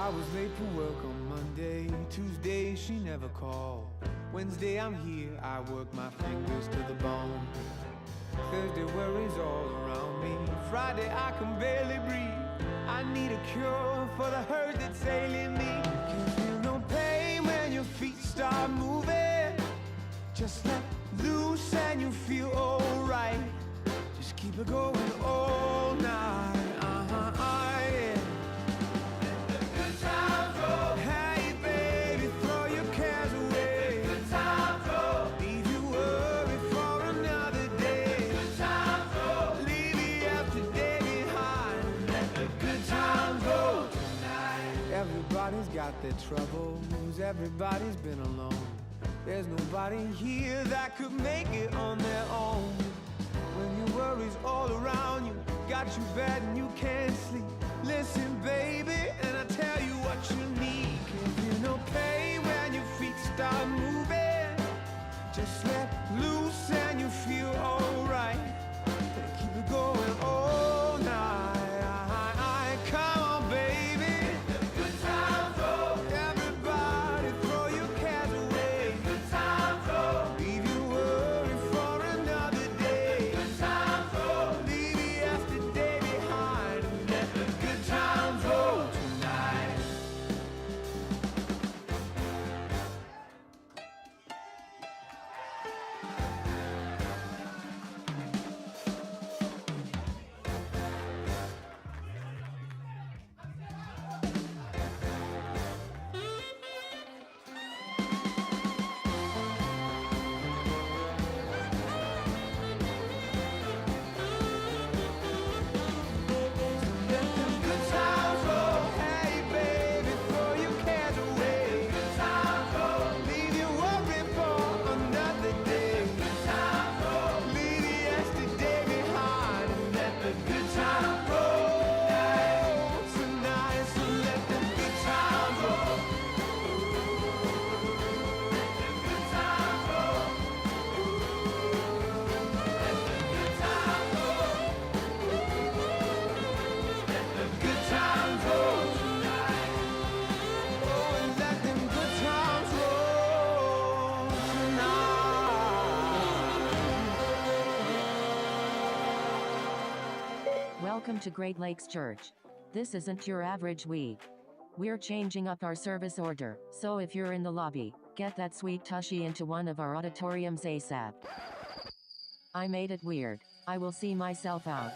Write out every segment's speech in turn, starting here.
I was late for work on Monday. Tuesday, she never called. Wednesday, I'm here, I work my fingers to the bone. Thursday, worries all around me. Friday, I can barely breathe. I need a cure for the hurt that's ailing me. You can feel no pain when your feet start moving. Just let loose and you feel alright. Just keep it going all night. Yeah. Let the good times roll. Hey baby, throw your cares away. Let the good times roll. Leave your worry for another day. Let the good times roll. Leave yesterday behind. Let the good times roll tonight. Everybody's got their troubles. Everybody's been alone. There's nobody here that could make it on their own. When your worries all around you, got you bad and you can't sleep. Listen, baby, and I tell you what you need. Can't feel no pain when your feet start moving. Just let loose and you feel alright. Keep it going all night. Come on, baby. The good times roll. Everybody throw your cares away. The good times roll. Leave your worry for another day. The good times roll. Leave yesterday behind. Let the good times roll tonight. Welcome to Great Lakes Church. This isn't your average week. We're changing up our service order, so if you're in the lobby, get that sweet tushy into one of our auditoriums ASAP. I made it weird. I will see myself out.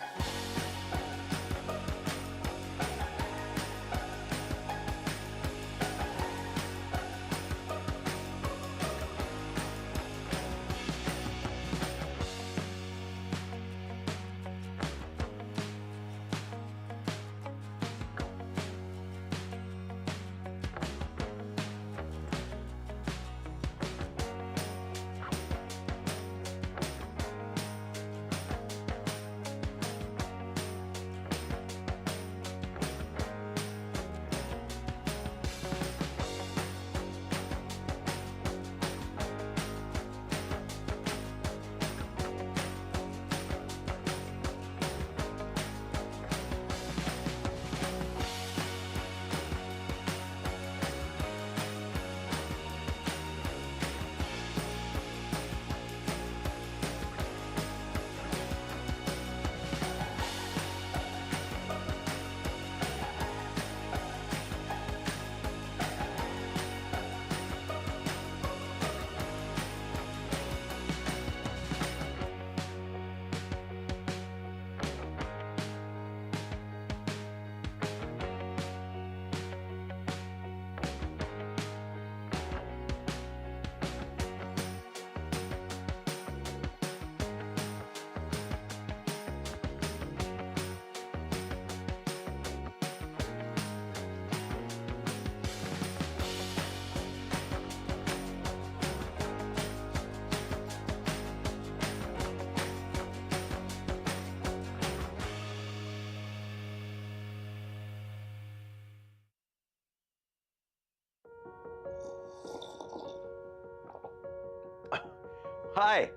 Hi!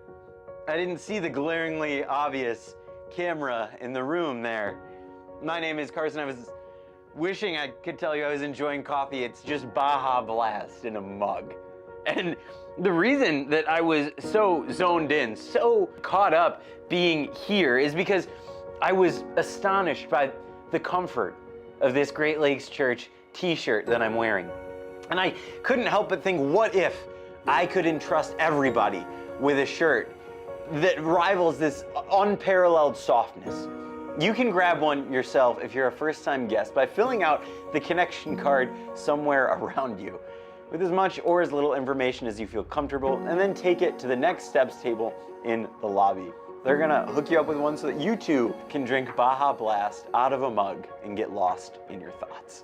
I didn't see the glaringly obvious camera in the room there. My name is Carson. I was wishing I could tell you I was enjoying coffee. It's just Baja Blast in a mug. And the reason that I was so zoned in, so caught up being here is because I was astonished by the comfort of this Great Lakes Church t-shirt that I'm wearing. And I couldn't help but think, what if I could entrust everybody with a shirt that rivals this unparalleled softness? You can grab one yourself if you're a first-time guest by filling out the connection card somewhere around you with as much or as little information as you feel comfortable, and then take it to the next steps table in the lobby. They're gonna hook you up with one so that you too can drink Baja Blast out of a mug and get lost in your thoughts.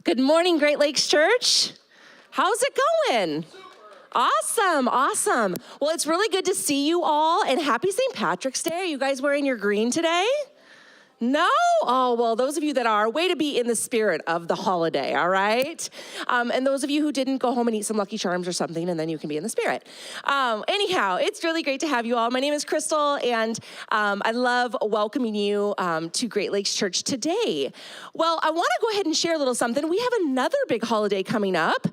Good morning, Great Lakes Church. How's it going? Awesome, awesome. Well, it's really good to see you all, and happy St. Patrick's Day. Are you guys wearing your green today? No? Oh, well, those of you that are, way to be in the spirit of the holiday, all right? And those of you who didn't, go home and eat some Lucky Charms or something, and then you can be in the spirit. Anyhow, it's really great to have you all. My name is Crystal, and I love welcoming you to Great Lakes Church today. Well, I want to go ahead and share a little something. We have another big holiday coming up,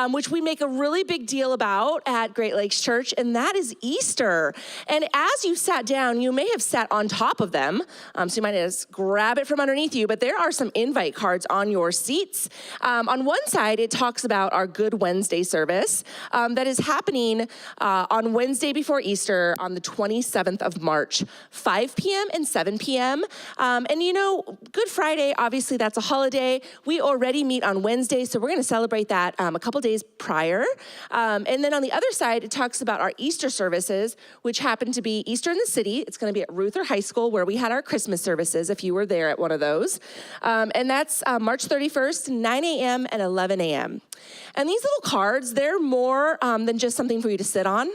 which we make a really big deal about at Great Lakes Church, and that is Easter. And as you sat down, you may have sat on top of them, so you might just grab it from underneath you, but there are some invite cards on your seats. On one side, it talks about our Good Wednesday service that is happening on Wednesday before Easter on the 27th of March, 5 p.m. and 7 p.m. And you know, Good Friday, obviously that's a holiday. We already meet on Wednesday, so we're gonna celebrate that a couple days prior. And then on the other side, it talks about our Easter services, which happen to be Easter in the City. It's gonna be at Ruther High School, where we had our Christmas services, if you were there at one of those. And that's March 31st, 9 a.m. and 11 a.m. And these little cards, they're more than just something for you to sit on.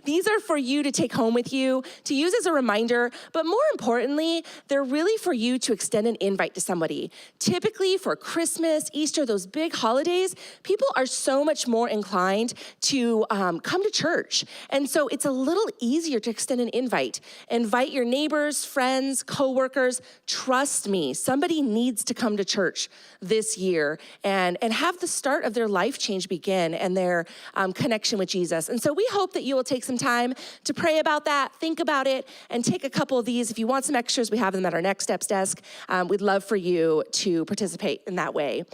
These are for you to take home with you, to use as a reminder, but more importantly, they're really for you to extend an invite to somebody. Typically for Christmas, Easter, those big holidays, people are so much more inclined to come to church. And so it's a little easier to extend an invite. Invite your neighbors, friends, coworkers. Trust me, somebody needs to come to church this year and have the start of their life change begin and their connection with Jesus. And so we hope that you will take some time to pray about that, think about it, and take a couple of these. If you want some extras, we have them at our Next Steps desk. We'd love for you to participate in that way.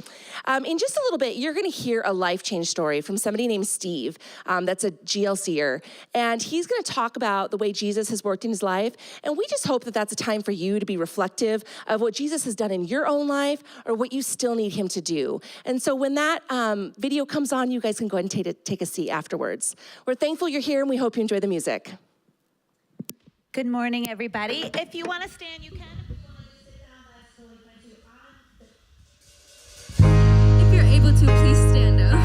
In just a little bit, you're gonna hear a life change story from somebody named Steve, that's a GLCer, and he's gonna talk about the way Jesus has worked in his life, and we just hope that that's a time for you to be reflective of what Jesus has done in your own life or what you still need him to do. And so when that video comes on, you guys can go ahead and take a seat afterwards. We're thankful you're here, and we hope you enjoy the music. Good morning, everybody. If you want to stand, you can. If you're able to, please stand up.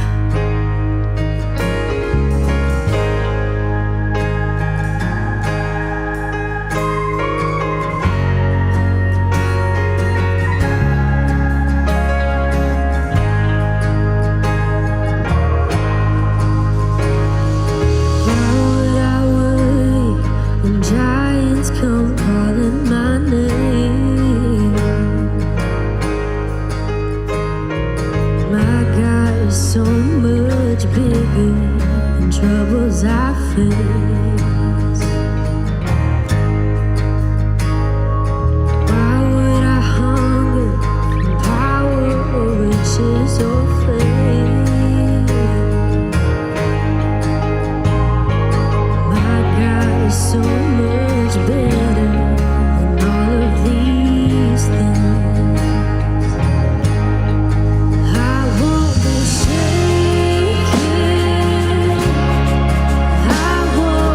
I won't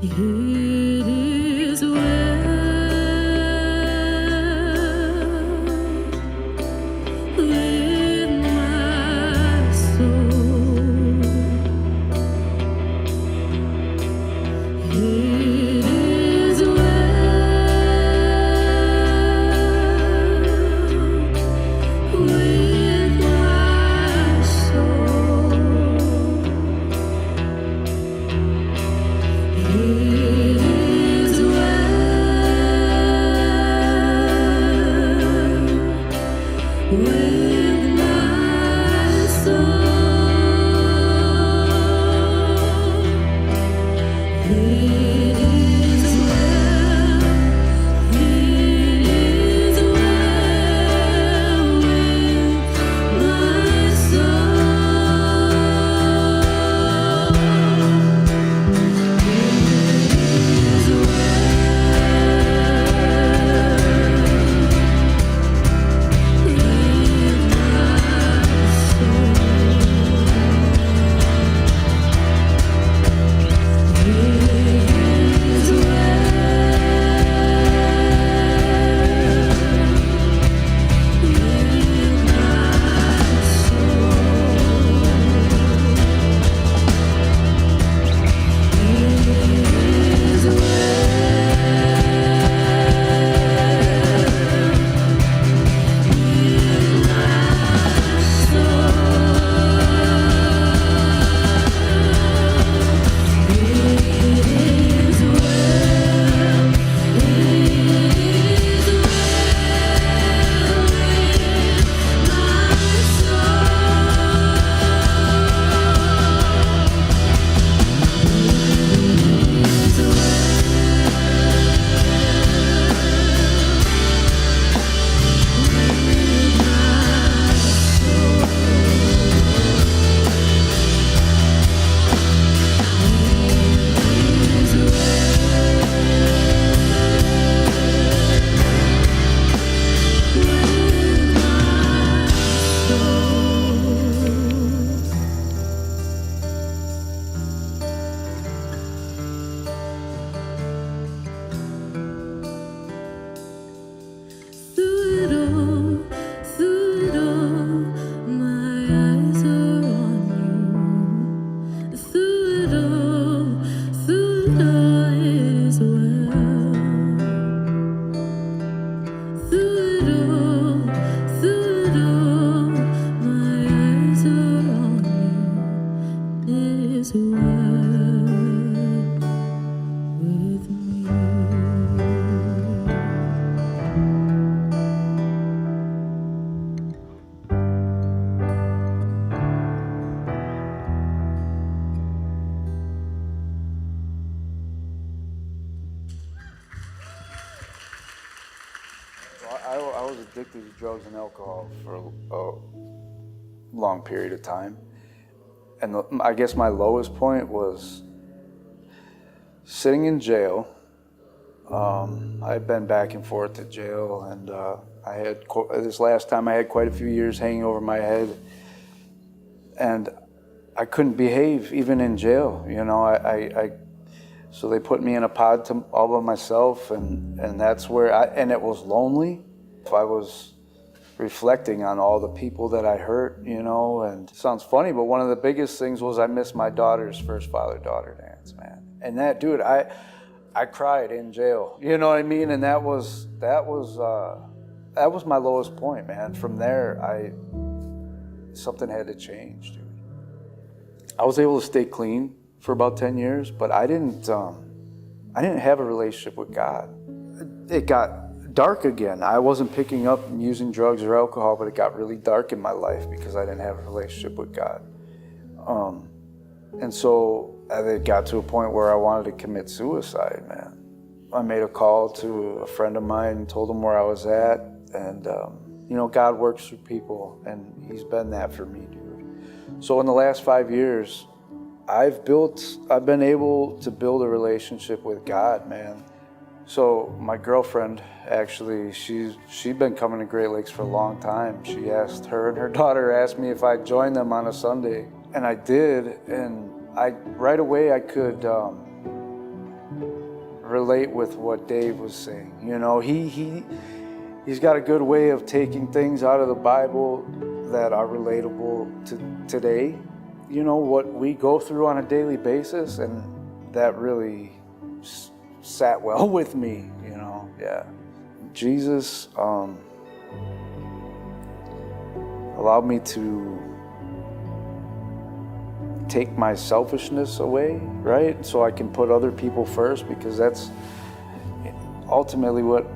It is well with my soul. It is well with my soul. It is well with my soul. It is well, it is well with my through it all, my eyes are on you. Through it all is well. Through it all, my eyes are on you. It is well with me. I was addicted to drugs and alcohol for a long period of time. And I guess my lowest point was sitting in jail. I'd been back and forth to jail, and I had this last time I had quite a few years hanging over my head, and I couldn't behave even in jail. You know, so they put me in a pod all by myself, and that's where and it was lonely. I was reflecting on all the people that I hurt, you know, and it sounds funny, but one of the biggest things was I missed my daughter's first father-daughter dance, man. And that, dude, I cried in jail, you know what I mean? And that was my lowest point, man. From there, something had to change, dude. I was able to stay clean for about 10 years, but I didn't have a relationship with God. It got dark again. I wasn't picking up and using drugs or alcohol, but it got really dark in my life because I didn't have a relationship with God. And so it got to a point where I wanted to commit suicide, man. I made a call to a friend of mine and told him where I was at. And, you know, God works through people, and he's been that for me, dude. So in the last 5 years, I've been able to build a relationship with God, man. So my girlfriend, actually, she'd been coming to Great Lakes for a long time. Her and her daughter asked me if I'd join them on a Sunday, and I did. And right away I could relate with what Dave was saying. You know, he's got a good way of taking things out of the Bible that are relatable to today. You know, what we go through on a daily basis, and that really sat well with me, you know, yeah. Jesus allowed me to take my selfishness away, right? So I can put other people first, because that's ultimately what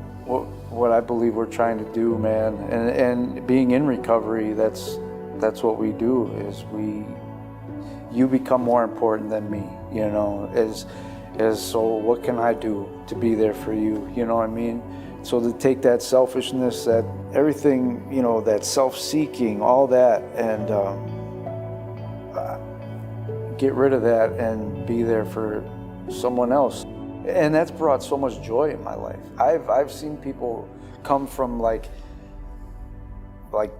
I believe we're trying to do, man. And being in recovery, that's what we do, is you become more important than me, you know, so what can I do to be there for you, you know what I mean? So to take that selfishness, that everything, you know, that self-seeking, all that, and get rid of that and be there for someone else. And that's brought so much joy in my life. I've seen people come from like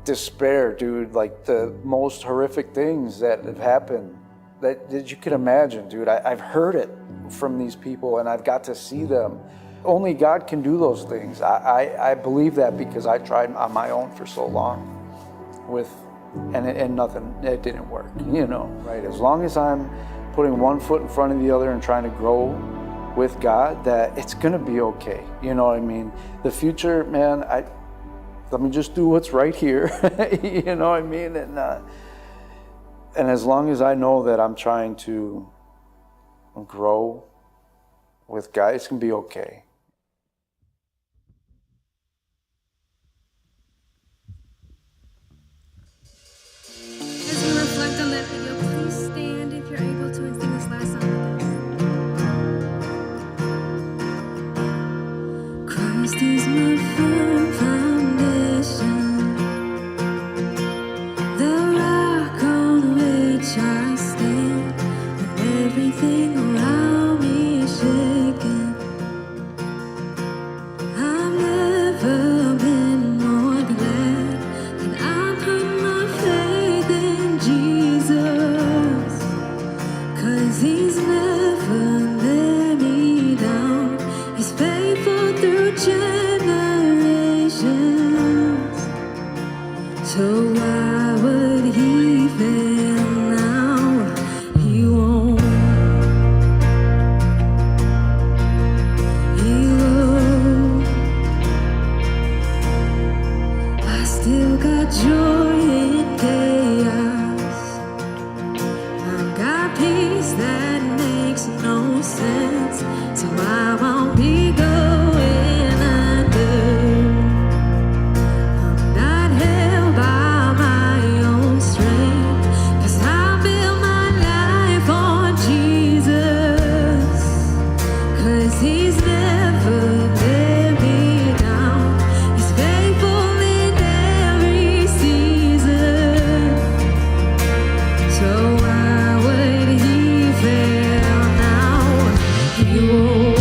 despair, dude, like the most horrific things that have happened that you could imagine, dude. I've heard it from these people, and I've got to see them. Only God can do those things. I believe that, because I tried on my own for so long and nothing, it didn't work, you know, right? As long as I'm putting one foot in front of the other and trying to grow with God, that it's gonna be okay, you know what I mean? The future, man, let me just do what's right here, you know what I mean? And as long as I know that I'm trying to grow with God, it's gonna be okay. As we reflect on that video, please stand if you're able to and sing this last song with us. Christ is my firm foundation, the rock on which I stand, when everything around me is shaking. I've never been more glad that I put my faith in Jesus, 'cause he's never let me down. He's faithful through generations. So why would he fail now? He won't. He won't. I still got joy in chaos. I've got peace that makes no sense. So I won't be going under. I'm not held by my own strength, 'cause I build my life on Jesus, 'cause he's never let me down. He's faithful in every season. So why would he fail now? He won't.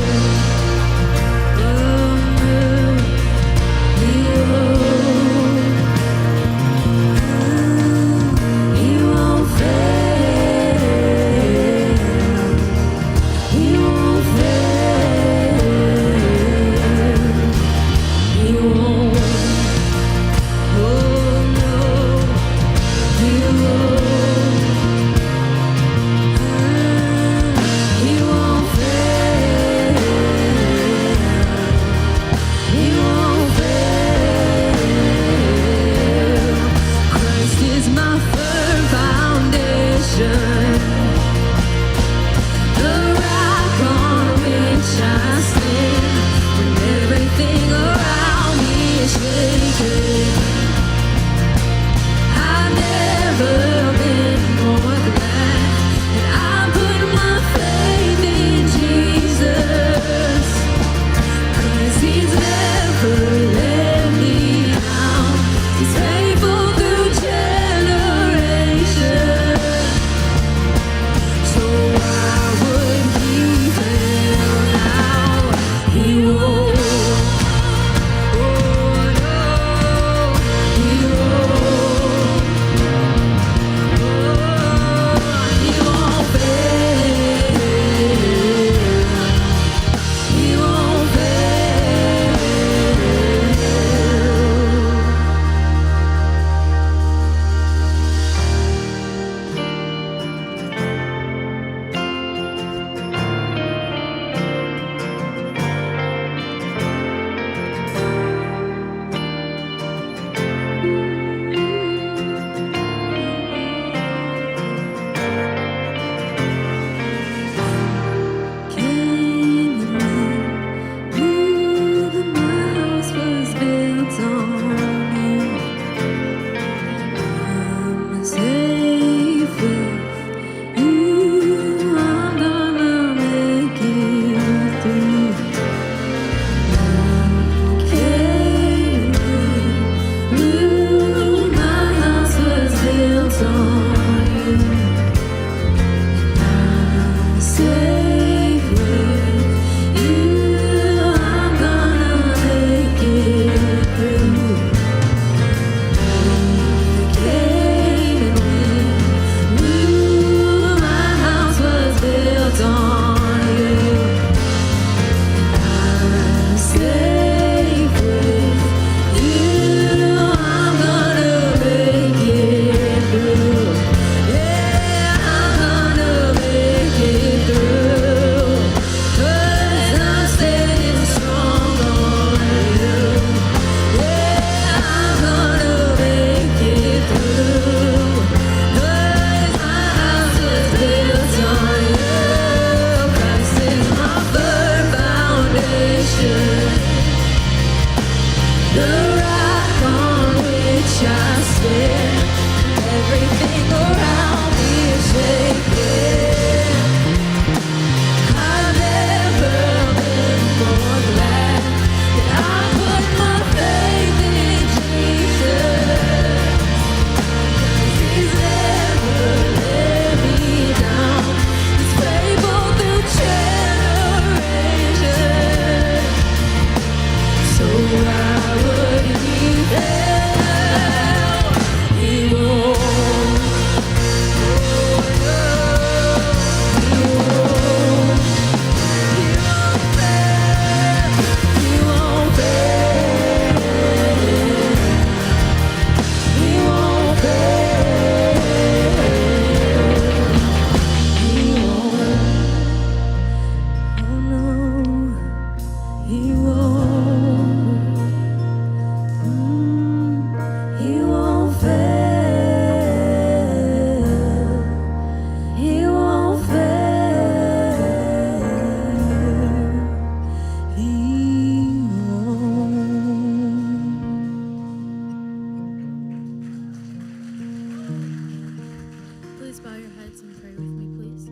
pray with me, please?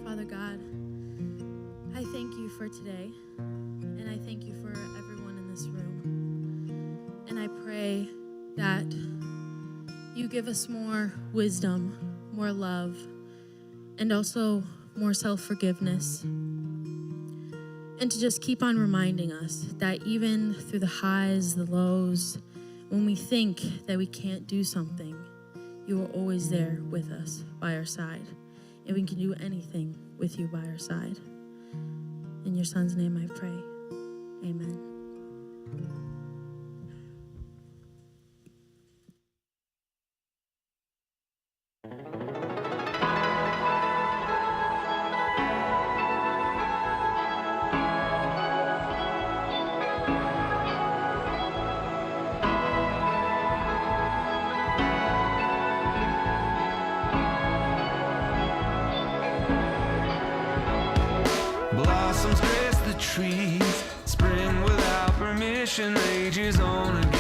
Father God, I thank you for today, and I thank you for everyone in this room. And I pray that you give us more wisdom, more love, and also more self-forgiveness. And to just keep on reminding us that even through the highs, the lows, when we think that we can't do something, you are always there with us, by our side. And we can do anything with you by our side. In your son's name I pray. Amen. Blossoms grace the trees, spring without permission rages on again.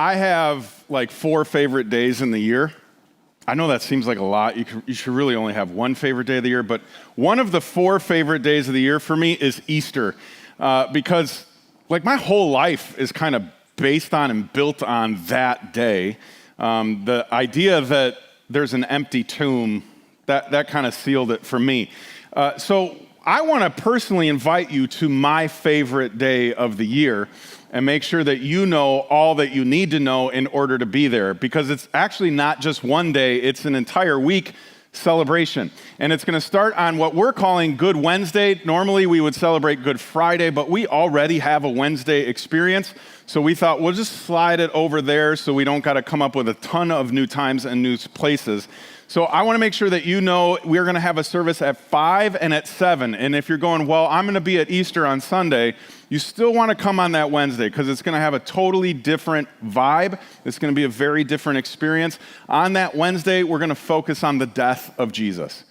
I have like 4 favorite days in the year. I know that seems like a lot. You should really only have one favorite day of the year, but one of the 4 favorite days of the year for me is Easter, because like my whole life is kind of based on and built on that day. The idea that there's an empty tomb, that kind of sealed it for me. So I want to personally invite you to my favorite day of the year and make sure that you know all that you need to know in order to be there, because it's actually not just one day, it's an entire week celebration. And it's going to start on what we're calling Good Wednesday. Normally we would celebrate Good Friday, but we already have a Wednesday experience. So we thought we'll just slide it over there so we don't got to come up with a ton of new times and new places. So I want to make sure that you know we're going to have a service at 5 and at 7. And if you're going, well, I'm going to be at Easter on Sunday, you still want to come on that Wednesday because it's going to have a totally different vibe. It's going to be a very different experience. On that Wednesday, we're going to focus on the death of Jesus.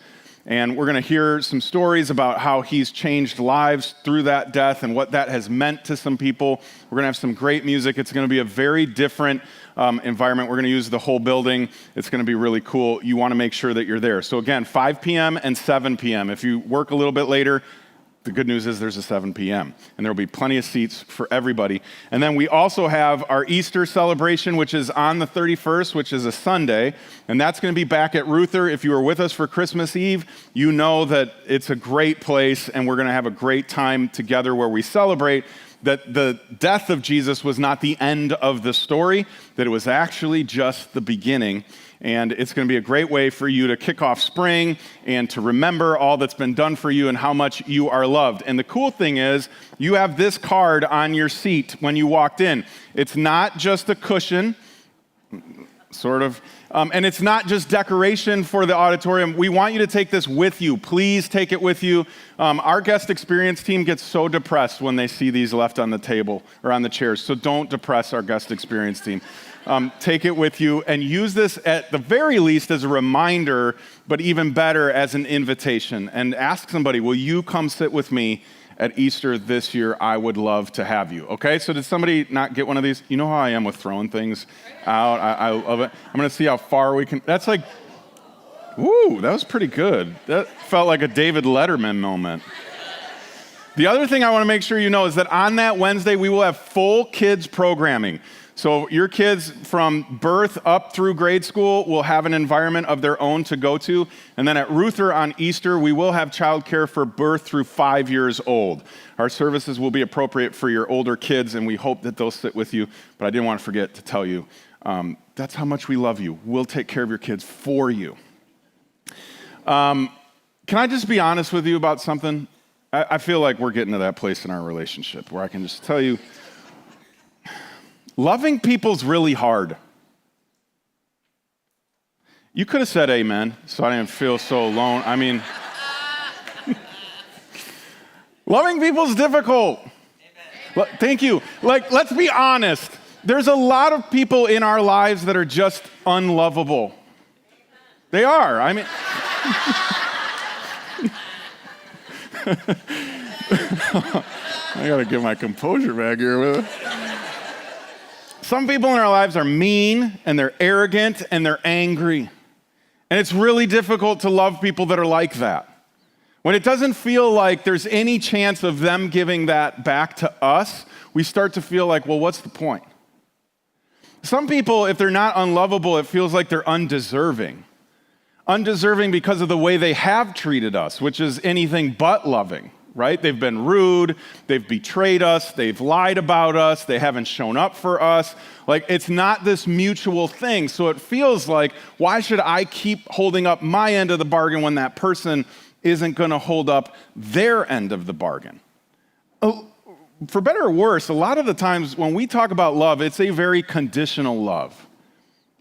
And we're going to hear some stories about how he's changed lives through that death and what that has meant to some people. We're going to have some great music. It's going to be a very different environment. We're going to use the whole building. It's going to be really cool. You want to make sure that you're there. So again, 5 p.m. and 7 p.m. If you work a little bit later, the good news is there's a 7 p.m. and there will be plenty of seats for everybody. And then we also have our Easter celebration, which is on the 31st, which is a Sunday. And that's going to be back at Ruther. If you were with us for Christmas Eve, you know that it's a great place and we're going to have a great time together where we celebrate that the death of Jesus was not the end of the story, that it was actually just the beginning. And it's going to be a great way for you to kick off spring and to remember all that's been done for you and how much you are loved. And the cool thing is, you have this card on your seat when you walked in. It's not just a cushion, sort of, and it's not just decoration for the auditorium. We want you to take this with you. Please take it with you. Our guest experience team gets so depressed when they see these left on the table or on the chairs, so don't depress our guest experience team. Take it with you and use this at the very least as a reminder, but even better as an invitation. And ask somebody, will you come sit with me at Easter this year? I would love to have you. Okay, so did somebody not get one of these? You know how I am with throwing things out? I love it. I'm going to see how far we can. That's like, woo, that was pretty good. That felt like a David Letterman moment. The other thing I want to make sure you know is that on that Wednesday, we will have full kids programming. So your kids from birth up through grade school will have an environment of their own to go to. And then at Ruther on Easter, we will have childcare for birth through 5 years old. Our services will be appropriate for your older kids, and we hope that they'll sit with you. But I didn't want to forget to tell you, that's how much we love you. We'll take care of your kids for you. Can I just be honest with you about something? I feel like we're getting to that place in our relationship where I can just tell you, loving people's really hard. You could have said amen, so I didn't feel so alone. I mean, loving people's difficult. Thank you. Like, let's be honest. There's a lot of people in our lives that are just unlovable. They are. I mean, I gotta get my composure back here with it. Some people in our lives are mean, and they're arrogant, and they're angry. And it's really difficult to love people that are like that. When it doesn't feel like there's any chance of them giving that back to us, we start to feel like, well, what's the point? Some people, if they're not unlovable, it feels like they're undeserving. Undeserving because of the way they have treated us, which is anything but loving, right? They've been rude, they've betrayed us, they've lied about us, they haven't shown up for us. Like, it's not this mutual thing. So it feels like, why should I keep holding up my end of the bargain when that person isn't going to hold up their end of the bargain? For better or worse, a lot of the times when we talk about love, it's a very conditional love.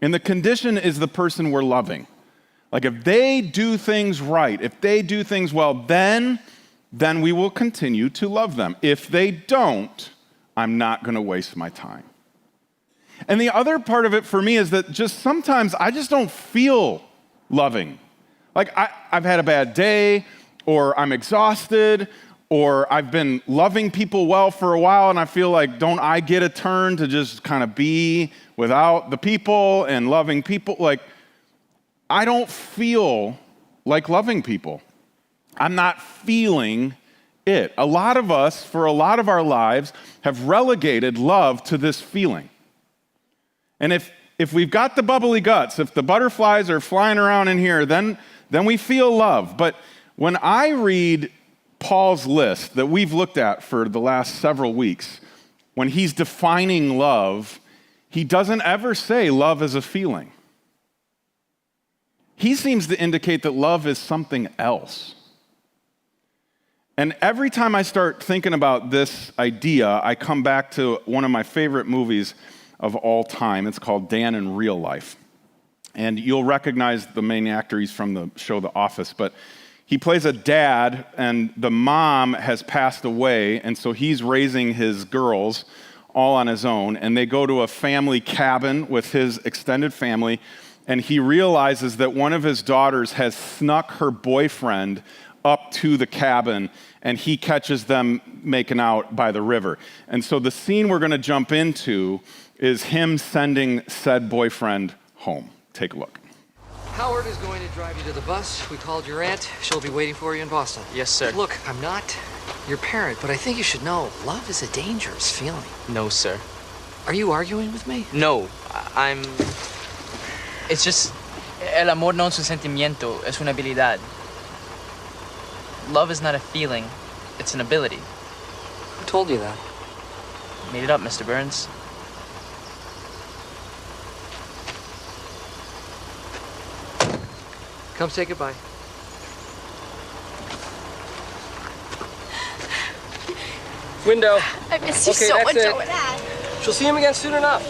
And the condition is the person we're loving. Like, if they do things right, if they do things well, then we will continue to love them. If they don't, I'm not going to waste my time. And the other part of it for me is that just sometimes I just don't feel loving. Like, I've had a bad day, or I'm exhausted, or I've been loving people well for a while, and I feel like, don't I get a turn to just kind of be without the people and loving people? Like, I don't feel like loving people. I'm not feeling it. A lot of us, for a lot of our lives, have relegated love to this feeling. And if we've got the bubbly guts, if the butterflies are flying around in here, then we feel love. But when I read Paul's list that we've looked at for the last several weeks, when he's defining love, he doesn't ever say love is a feeling. He seems to indicate that love is something else. And every time I start thinking about this idea, I come back to one of my favorite movies of all time. It's called Dan in Real Life. And you'll recognize the main actor. He's from the show The Office, but he plays a dad, and the mom has passed away, and so he's raising his girls all on his own, and they go to a family cabin with his extended family, and he realizes that one of his daughters has snuck her boyfriend up to the cabin, and he catches them making out by the river. And so the scene we're going to jump into is him sending said boyfriend home. Take a look. Howard is going to drive you to the bus. We called your aunt. She'll be waiting for you in Boston. Yes, sir. Look, I'm not your parent, but I think you should know love is a dangerous feeling. No, sir. Are you arguing with me? No, I'm... It's just... El amor no es un sentimiento, es una habilidad. Love is not a feeling, it's an ability. Who told you that? Made it up, Mr. Burns. Come say goodbye. Window. I miss you so much, Dad. She'll see him again soon enough.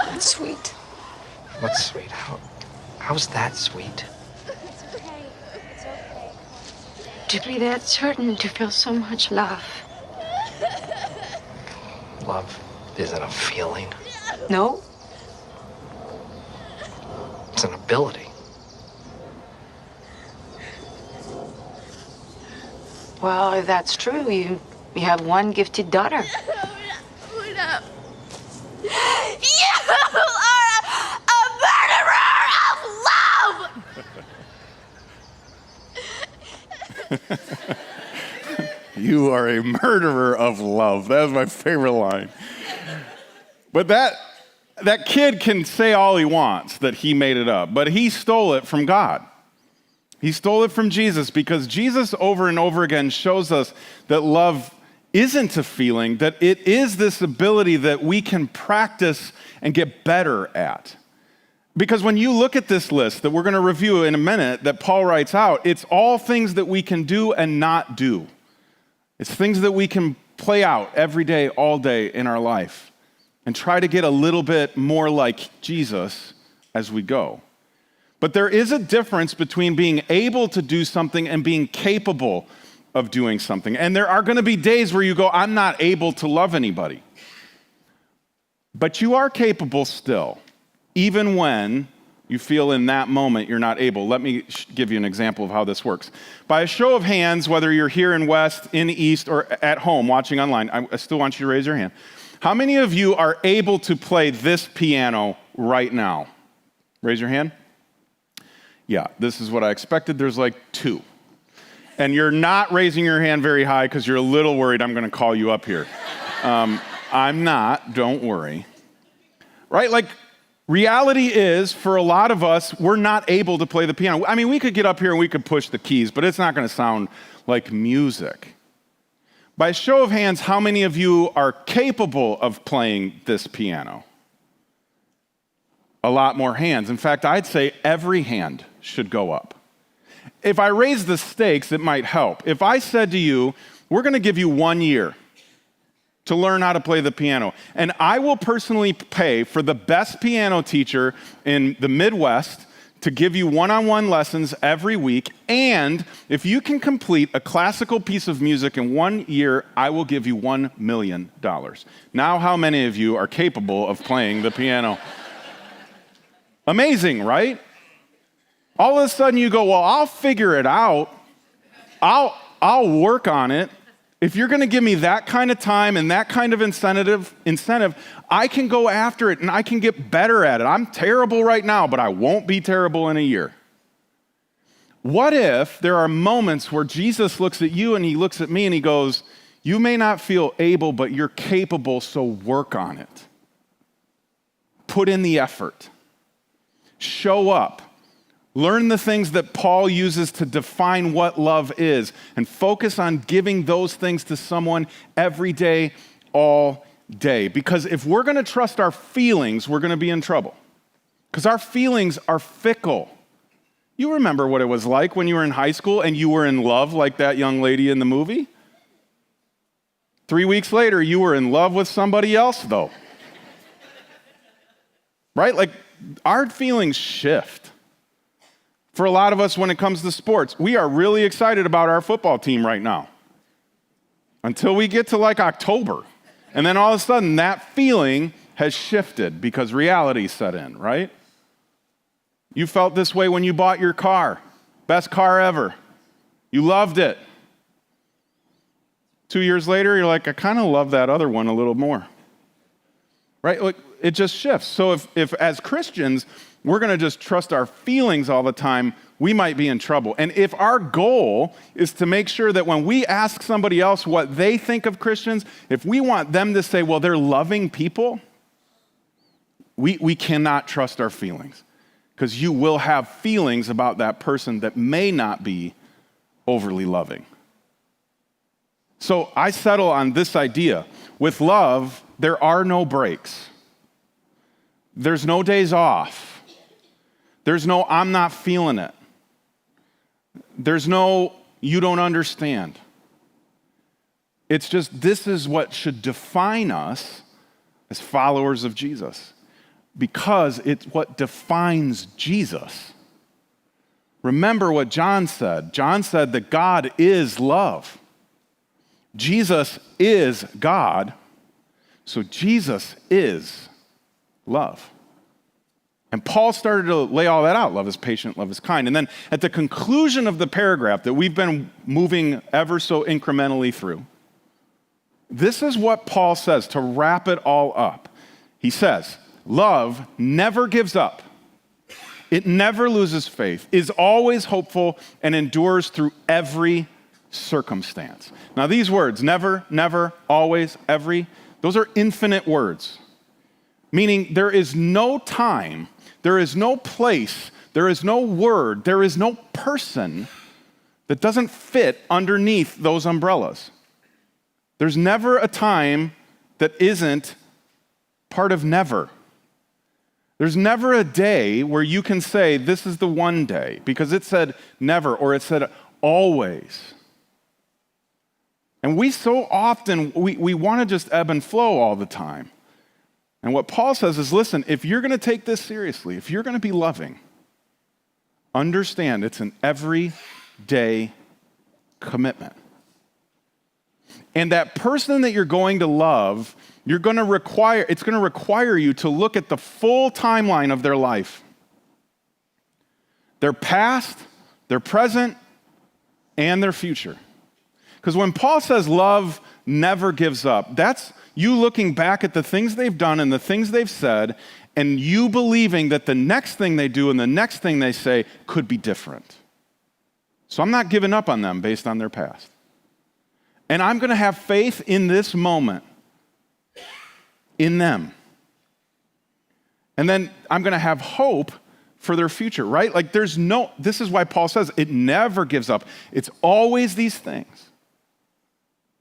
That's sweet. What's sweet? How's that sweet? It's okay. It's okay. To be that certain, to feel so much love. Love isn't a feeling. No? It's an ability. Well, if that's true, you have one gifted daughter. You are a murderer of love! You are a murderer of love. That was my favorite line. But that kid can say all he wants, that he made it up, but he stole it from God. He stole it from Jesus because Jesus over and over again shows us that love isn't a feeling, that it is this ability that we can practice and get better at. Because when you look at this list that we're going to review in a minute that Paul writes out, it's all things that we can do and not do. It's things that we can play out every day, all day in our life and try to get a little bit more like Jesus as we go. But there is a difference between being able to do something and being capable of doing something. And there are going to be days where you go, I'm not able to love anybody. But you are capable still, even when you feel in that moment you're not able. Let me give you an example of how this works. By a show of hands, whether you're here in West, in East, or at home watching online, I still want you to raise your hand. How many of you are able to play this piano right now? Raise your hand. Yeah, this is what I expected. There's like 2. And you're not raising your hand very high because you're a little worried I'm going to call you up here. I'm not, don't worry. Right? Like, reality is, for a lot of us, we're not able to play the piano. I mean, we could get up here and we could push the keys, but it's not going to sound like music. By a show of hands, how many of you are capable of playing this piano? A lot more hands. In fact, I'd say every hand should go up. If I raise the stakes, it might help. If I said to you, we're going to give you 1 year to learn how to play the piano, and I will personally pay for the best piano teacher in the Midwest to give you one-on-one lessons every week, and if you can complete a classical piece of music in 1 year, I will give you $1 million. Now, how many of you are capable of playing the piano? Amazing, right? All of a sudden you go, well, I'll figure it out. I'll work on it. If you're going to give me that kind of time and that kind of incentive, I can go after it and I can get better at it. I'm terrible right now, but I won't be terrible in a year. What if there are moments where Jesus looks at you and he looks at me and he goes, you may not feel able, but you're capable, so work on it. Put in the effort. Show up. Learn the things that Paul uses to define what love is and focus on giving those things to someone every day, all day. Because if we're going to trust our feelings, we're going to be in trouble. Because our feelings are fickle. You remember what it was like when you were in high school and you were in love like that young lady in the movie? 3 weeks later, you were in love with somebody else, though. Right? Like, our feelings shift. For a lot of us, when it comes to sports, we are really excited about our football team right now. Until we get to like October. And then all of a sudden, that feeling has shifted because reality set in, right? You felt this way when you bought your car. Best car ever. You loved it. 2 years later, you're like, I kind of love that other one a little more. Right? Like, it just shifts. So if as Christians, we're going to just trust our feelings all the time, we might be in trouble. And if our goal is to make sure that when we ask somebody else what they think of Christians, if we want them to say, well, they're loving people, we cannot trust our feelings. Because you will have feelings about that person that may not be overly loving. So I settle on this idea. With love, there are no breaks. There's no days off. There's no, I'm not feeling it. There's no, you don't understand. It's just, this is what should define us as followers of Jesus. Because it's what defines Jesus. Remember what John said. John said that God is love. Jesus is God. So Jesus is love. And Paul started to lay all that out. Love is patient, love is kind. And then at the conclusion of the paragraph that we've been moving ever so incrementally through, this is what Paul says to wrap it all up. He says, love never gives up. It never loses faith, is always hopeful, and endures through every circumstance. Now these words, never, never, always, every, those are infinite words. Meaning there is no time, there is no place There is no word, there is no person that doesn't fit underneath those umbrellas. There's never a time that isn't part of never. There's never a day where you can say, this is the one day, because it said never, or it said always. And we so often, we want to just ebb and flow all the time. And what Paul says is, listen, if you're going to take this seriously, if you're going to be loving, understand it's an everyday commitment. And that person that you're going to love, it's going to require you to look at the full timeline of their life. Their past, their present, and their future. Because when Paul says love never gives up, that's you looking back at the things they've done and the things they've said, and you believing that the next thing they do and the next thing they say could be different. So I'm not giving up on them based on their past. And I'm going to have faith in this moment, in them. And then I'm going to have hope for their future, right? Like this is why Paul says it never gives up. It's always these things.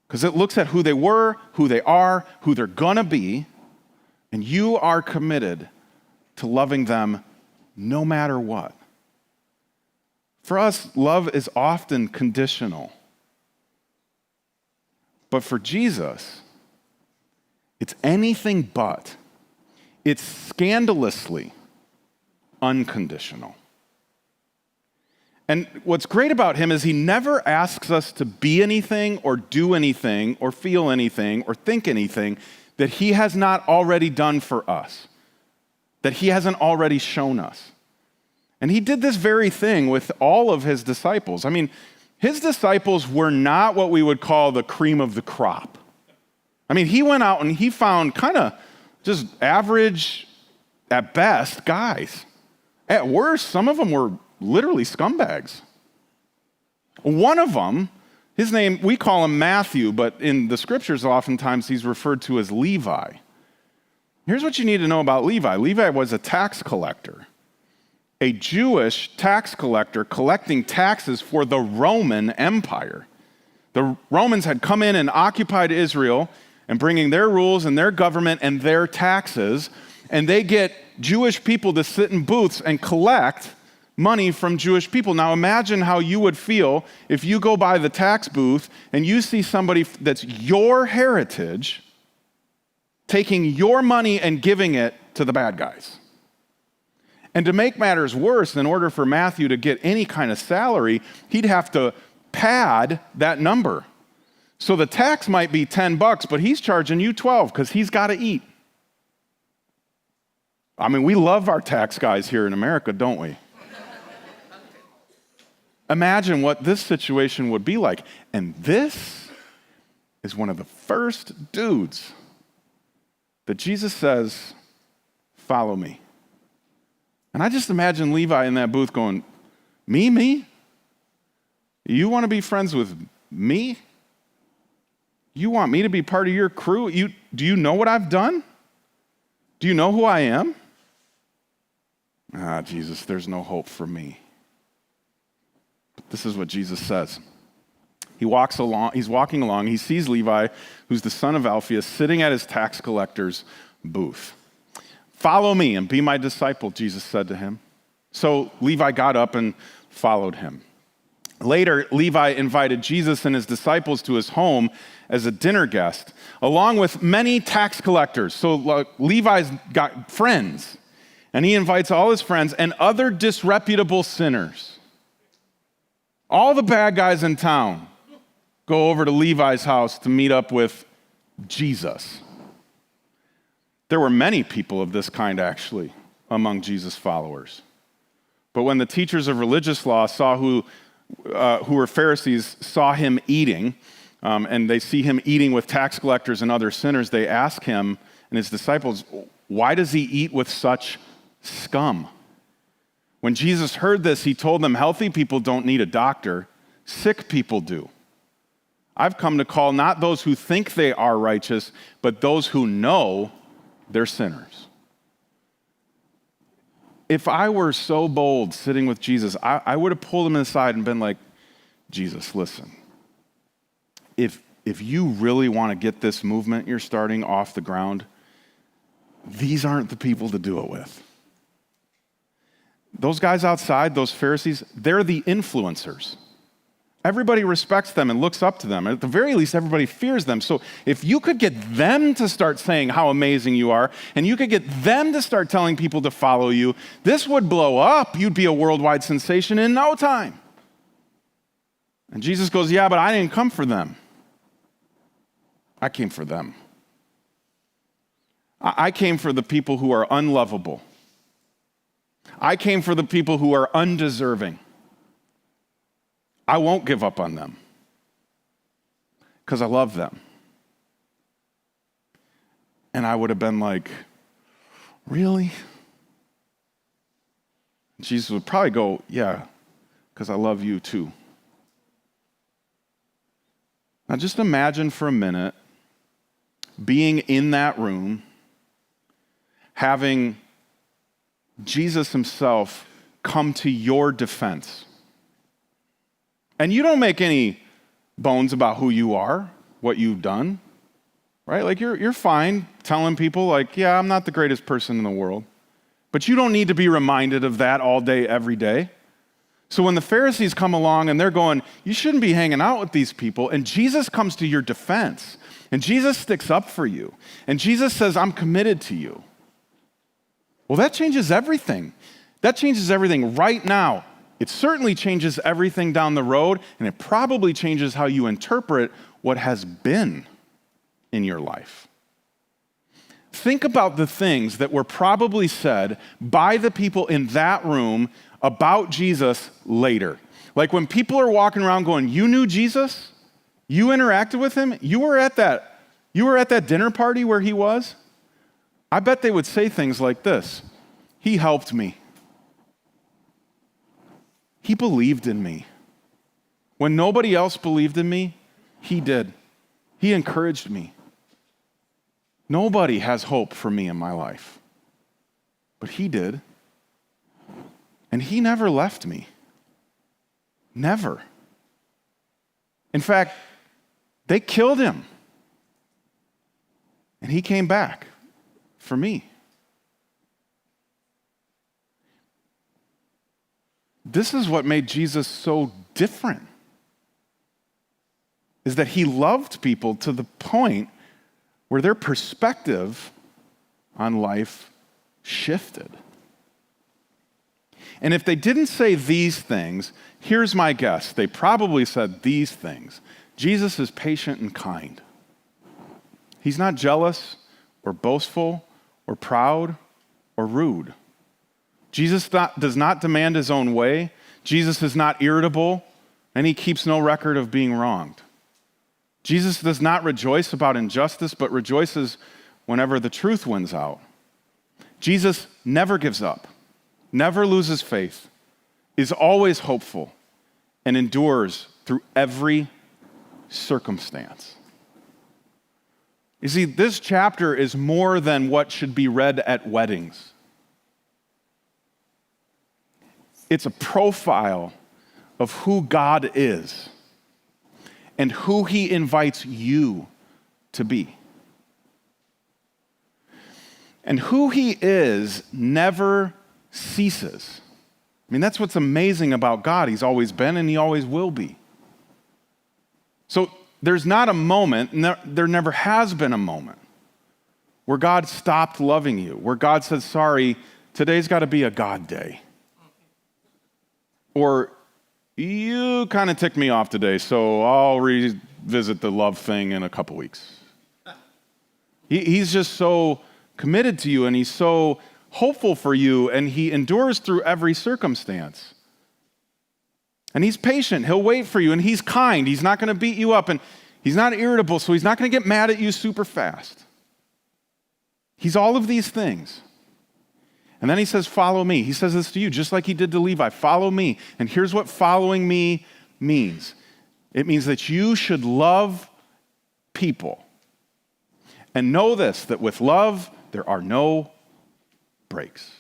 Because it looks at who they were, who they are, who they're going to be, and you are committed to loving them no matter what. For us, love is often conditional. But for Jesus, it's anything but. It's scandalously unconditional. And what's great about him is he never asks us to be anything or do anything or feel anything or think anything that he has not already done for us, that he hasn't already shown us. And he did this very thing with all of his disciples. I mean, his disciples were not what we would call the cream of the crop. I mean, he went out and he found kind of just average, at best, guys. At worst, some of them were literally scumbags. One of them, his name, we call him Matthew, but in the scriptures, oftentimes he's referred to as Levi. Here's what you need to know about Levi. Levi was a tax collector, a Jewish tax collector collecting taxes for the Roman Empire. The Romans had come in and occupied Israel and bringing their rules and their government and their taxes, and they get Jewish people to sit in booths and collect money from Jewish people. Now imagine how you would feel if you go by the tax booth and you see somebody that's your heritage taking your money and giving it to the bad guys. And to make matters worse, in order for Matthew to get any kind of salary, he'd have to pad that number. So the tax might be $10, but he's charging you 12 because he's got to eat. I mean, we love our tax guys here in America, don't we? Imagine what this situation would be like. And this is one of the first dudes that Jesus says, follow me. And I just imagine Levi in that booth going, me? You want to be friends with me? You want me to be part of your crew? Do you know what I've done? Do you know who I am? Jesus, there's no hope for me. But this is what Jesus says. He's walking along, he sees Levi, who's the son of Alphaeus, sitting at his tax collector's booth. Follow me and be my disciple, Jesus said to him. So Levi got up and followed him. Later, Levi invited Jesus and his disciples to his home as a dinner guest, along with many tax collectors. So Levi's got friends, and he invites all his friends and other disreputable sinners. All the bad guys in town go over to Levi's house to meet up with Jesus. There were many people of this kind, actually, among Jesus' followers. But when the teachers of religious law saw who were Pharisees, saw him eating, and they see him eating with tax collectors and other sinners, they ask him and his disciples, why does he eat with such scum? When Jesus heard this, he told them, healthy people don't need a doctor, sick people do. I've come to call not those who think they are righteous, but those who know they're sinners. If I were so bold sitting with Jesus, I would have pulled him aside and been like, Jesus, listen, if you really want to get this movement you're starting off the ground, these aren't the people to do it with. Those guys outside, those Pharisees, they're the influencers. Everybody respects them and looks up to them. At the very least, everybody fears them. So if you could get them to start saying how amazing you are, and you could get them to start telling people to follow you, this would blow up. You'd be a worldwide sensation in no time. And Jesus goes, yeah, but I didn't come for them. I came for them. I came for the people who are unlovable. I came for the people who are undeserving. I won't give up on them because I love them. And I would have been like, really? Jesus would probably go, yeah, because I love you too. Now just imagine for a minute being in that room, having Jesus himself come to your defense. And you don't make any bones about who you are, what you've done, right? Like you're fine telling people like, yeah, I'm not the greatest person in the world. But you don't need to be reminded of that all day, every day. So when the Pharisees come along and they're going, you shouldn't be hanging out with these people, and Jesus comes to your defense, and Jesus sticks up for you, and Jesus says, I'm committed to you. Well, that changes everything. That changes everything right now. It certainly changes everything down the road, and it probably changes how you interpret what has been in your life. Think about the things that were probably said by the people in that room about Jesus later. Like when people are walking around going, you knew Jesus? You interacted with him? You were at that dinner party where he was? I bet they would say things like this. He helped me. He believed in me. When nobody else believed in me, he did. He encouraged me. Nobody has hope for me in my life, but he did. And he never left me. Never. In fact, they killed him. And he came back for me. This is what made Jesus so different, is that he loved people to the point where their perspective on life shifted. And if they didn't say these things, here's my guess. They probably said these things. Jesus is patient and kind. He's not jealous or boastful or proud or rude. Jesus does not demand his own way. Jesus is not irritable, and he keeps no record of being wronged. Jesus does not rejoice about injustice, but rejoices whenever the truth wins out. Jesus never gives up, never loses faith, is always hopeful, and endures through every circumstance. You see, this chapter is more than what should be read at weddings. It's a profile of who God is and who he invites you to be. And who he is never ceases. I mean, that's what's amazing about God. He's always been and he always will be. So there's not a moment, there never has been a moment, where God stopped loving you, where God said, sorry, today's got to be a God day. Or you kind of ticked me off today, so I'll revisit the love thing in a couple weeks. He's just so committed to you, and he's so hopeful for you, and he endures through every circumstance. And he's patient. He'll wait for you, and he's kind. He's not going to beat you up, and he's not irritable, so he's not going to get mad at you super fast. He's all of these things. And then he says, follow me. He says this to you, just like he did to Levi, follow me. And here's what following me means. It means that you should love people. And know this, that with love, there are no breaks.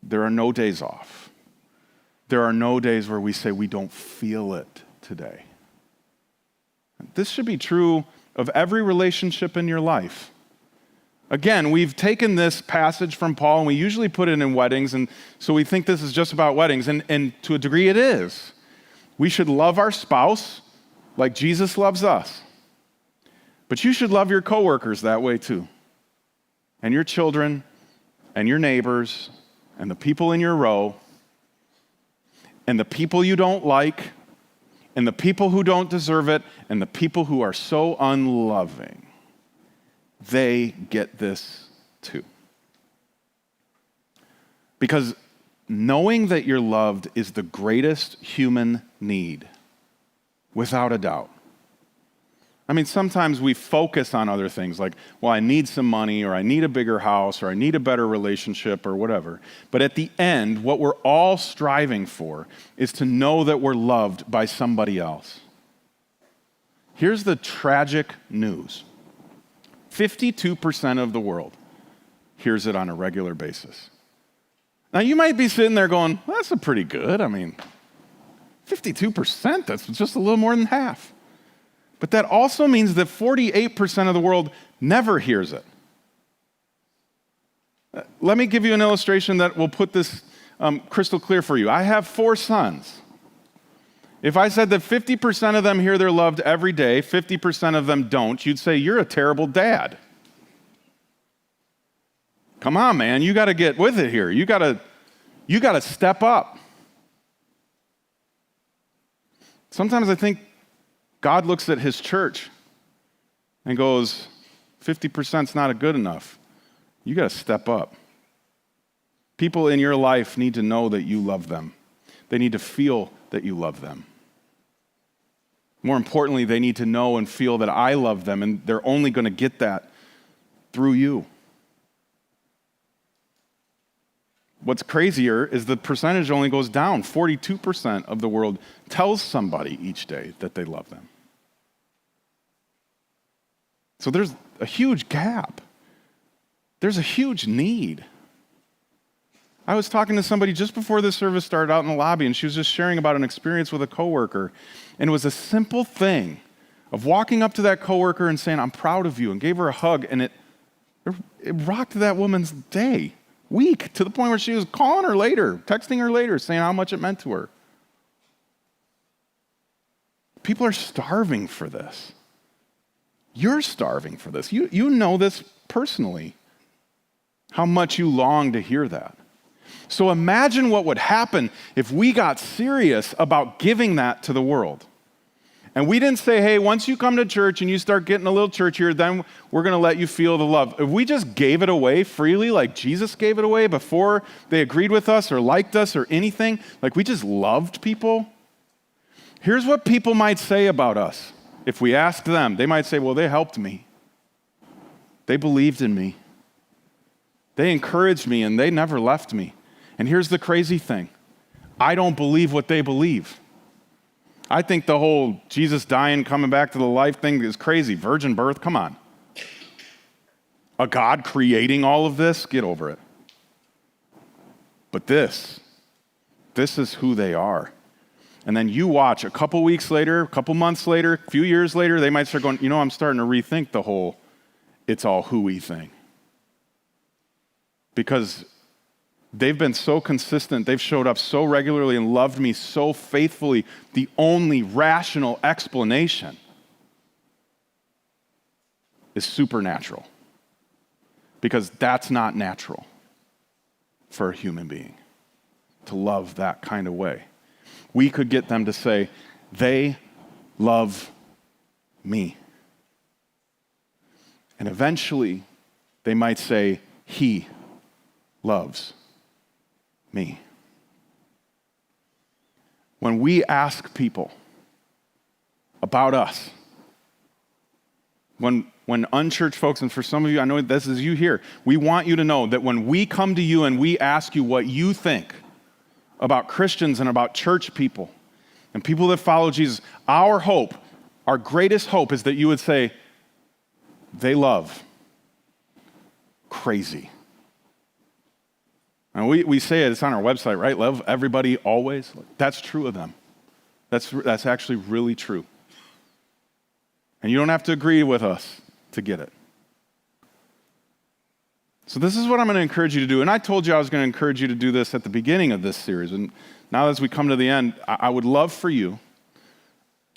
there are no days off. There are no days where we say we don't feel it today. This should be true of every relationship in your life. Again, we've taken this passage from Paul and we usually put it in weddings, and so we think this is just about weddings, and to a degree it is. We should love our spouse like Jesus loves us. But you should love your coworkers that way too. And your children, and your neighbors, and the people in your row, and the people you don't like, and the people who don't deserve it, and the people who are so unloving. They get this too. Because knowing that you're loved is the greatest human need, without a doubt. I mean, sometimes we focus on other things like, well, I need some money, or I need a bigger house, or I need a better relationship, or whatever. But at the end, what we're all striving for is to know that we're loved by somebody else. Here's the tragic news. 52% of the world hears it on a regular basis. Now, you might be sitting there going, well, that's pretty good. I mean, 52%, that's just a little more than half. But that also means that 48% of the world never hears it. Let me give you an illustration that will put this crystal clear for you. I have 4 sons. If I said that 50% of them hear they're loved every day, 50% of them don't, you'd say, you're a terrible dad. Come on, man, you got to get with it here. You got to step up. Sometimes I think God looks at his church and goes, 50% is not good enough. You got to step up. People in your life need to know that you love them. They need to feel that you love them. More importantly, they need to know and feel that I love them, and they're only going to get that through you. What's crazier is the percentage only goes down. 42% of the world tells somebody each day that they love them. So there's a huge gap. There's a huge need. I was talking to somebody just before this service started out in the lobby, and she was just sharing about an experience with a coworker. And it was a simple thing of walking up to that coworker and saying, I'm proud of you, and gave her a hug, and it rocked that woman's day. Week, to the point where she was calling her later, texting her later, saying how much it meant to her. People are starving for this. You're starving for this. You know this personally, how much you long to hear that. So imagine what would happen if we got serious about giving that to the world. And we didn't say, hey, once you come to church and you start getting a little churchier, then we're going to let you feel the love. If we just gave it away freely, like Jesus gave it away before they agreed with us or liked us or anything, like we just loved people, here's what people might say about us. If we asked them, they might say, well, they helped me. They believed in me. They encouraged me, and they never left me. And here's the crazy thing. I don't believe what they believe. I think the whole Jesus dying, coming back to the life thing is crazy. Virgin birth, come on. A God creating all of this, get over it. But this is who they are. And then you watch a couple weeks later, a couple months later, a few years later, they might start going, I'm starting to rethink the whole it's all hooey thing. Because they've been so consistent, they've showed up so regularly and loved me so faithfully. The only rational explanation is supernatural. Because that's not natural for a human being to love that kind of way. We could get them to say, they love me. And eventually, they might say, he loves me. When we ask people about us, when unchurched folks, and for some of you, I know this is you here, we want you to know that when we come to you and we ask you what you think about Christians and about church people and people that follow Jesus, our hope, our greatest hope is that you would say, they love crazy. And we say it, it's on our website, right? Love everybody always. That's true of them. That's actually really true. And you don't have to agree with us to get it. So this is what I'm going to encourage you to do. And I told you I was going to encourage you to do this at the beginning of this series. And now as we come to the end, I would love for you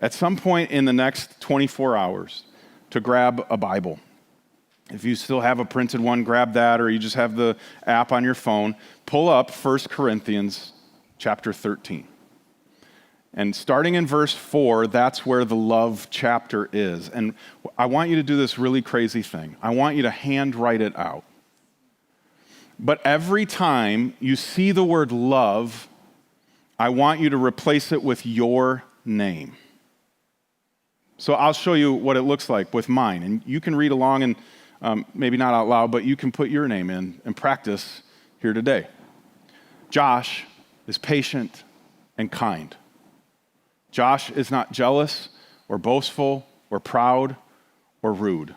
at some point in the next 24 hours to grab a Bible. If you still have a printed one, grab that, or you just have the app on your phone. Pull up 1 Corinthians chapter 13. And starting in verse 4, that's where the love chapter is. And I want you to do this really crazy thing. I want you to handwrite it out. But every time you see the word love, I want you to replace it with your name. So I'll show you what it looks like with mine. And you can read along and maybe not out loud, but you can put your name in and practice here today. Josh is patient and kind. Josh is not jealous or boastful or proud or rude.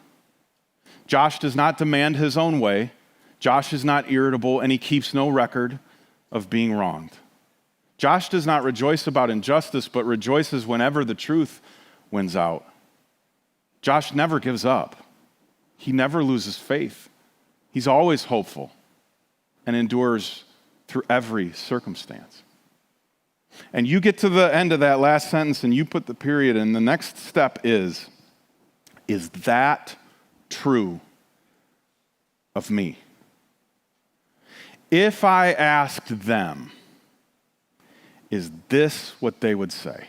Josh does not demand his own way. Josh is not irritable, and he keeps no record of being wronged. Josh does not rejoice about injustice, but rejoices whenever the truth wins out. Josh never gives up. He never loses faith. He's always hopeful and endures through every circumstance. And you get to the end of that last sentence and you put the period in. The next step is that true of me? If I asked them, is this what they would say?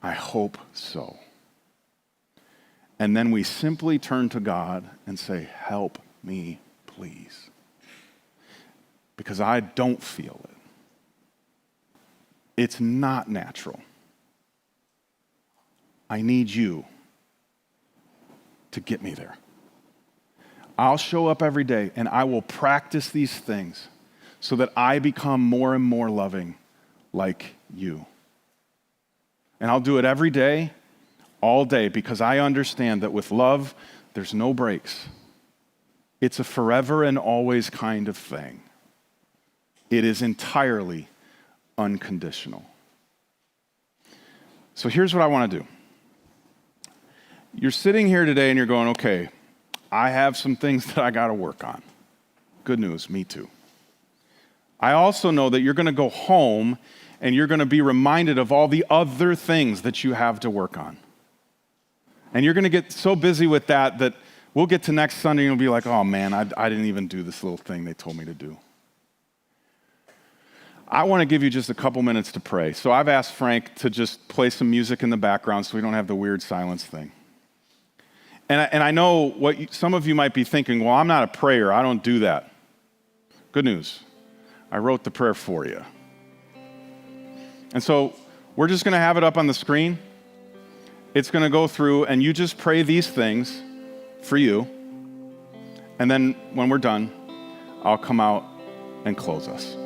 I hope so. And then we simply turn to God and say, help me, please. Because I don't feel it. It's not natural. I need you to get me there. I'll show up every day and I will practice these things so that I become more and more loving like you. And I'll do it every day, all day, because I understand that with love, there's no breaks. It's a forever and always kind of thing. It is entirely unconditional. So here's what I want to do. You're sitting here today and you're going, okay, I have some things that I got to work on. Good news, me too. I also know that you're going to go home and you're going to be reminded of all the other things that you have to work on. And you're going to get so busy with that we'll get to next Sunday and you'll be like, oh man, I didn't even do this little thing they told me to do. I want to give you just a couple minutes to pray. So I've asked Frank to just play some music in the background so we don't have the weird silence thing. And I know what some of you might be thinking, well, I'm not a prayer. I don't do that. Good news. I wrote the prayer for you. And so we're just going to have it up on the screen. It's going to go through, and you just pray these things for you. And then when we're done, I'll come out and close us.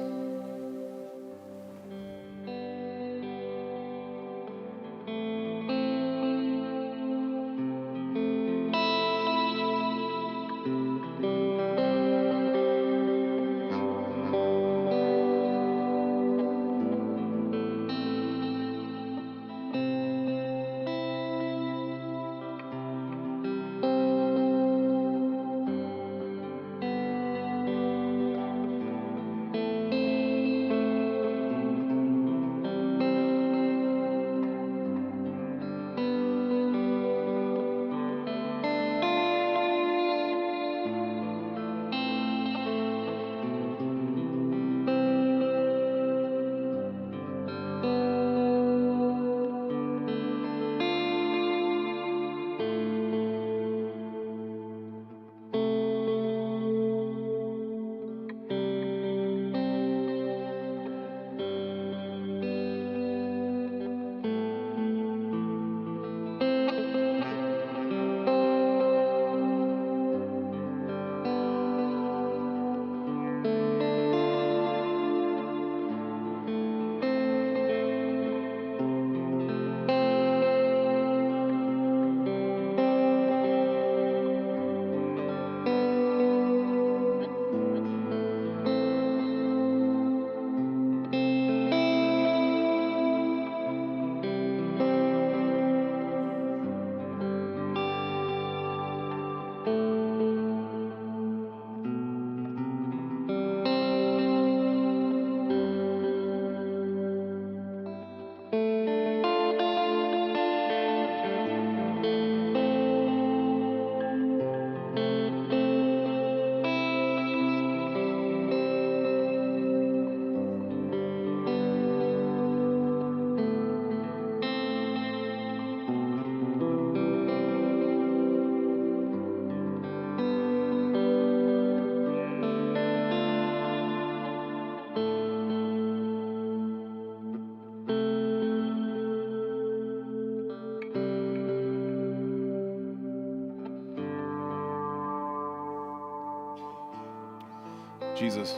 Jesus,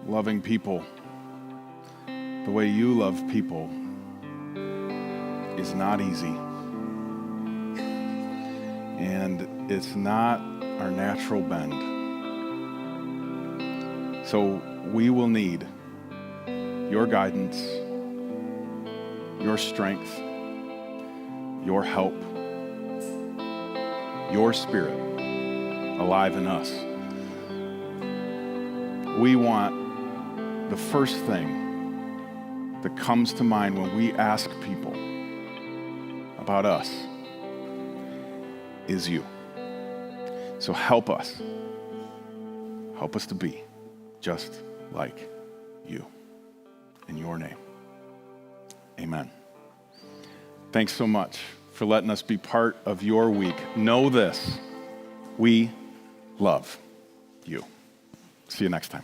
loving people the way you love people is not easy. And it's not our natural bend. So we will need your guidance, your strength, your help, your spirit alive in us. We want the first thing that comes to mind when we ask people about us is you. So help us. Help us to be just like you. In your name, amen. Thanks so much for letting us be part of your week. Know this, we love you. See you next time.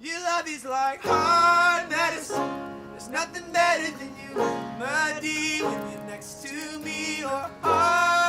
Your love is like hard medicine. There's nothing better than your remedy when you're next to me or hard.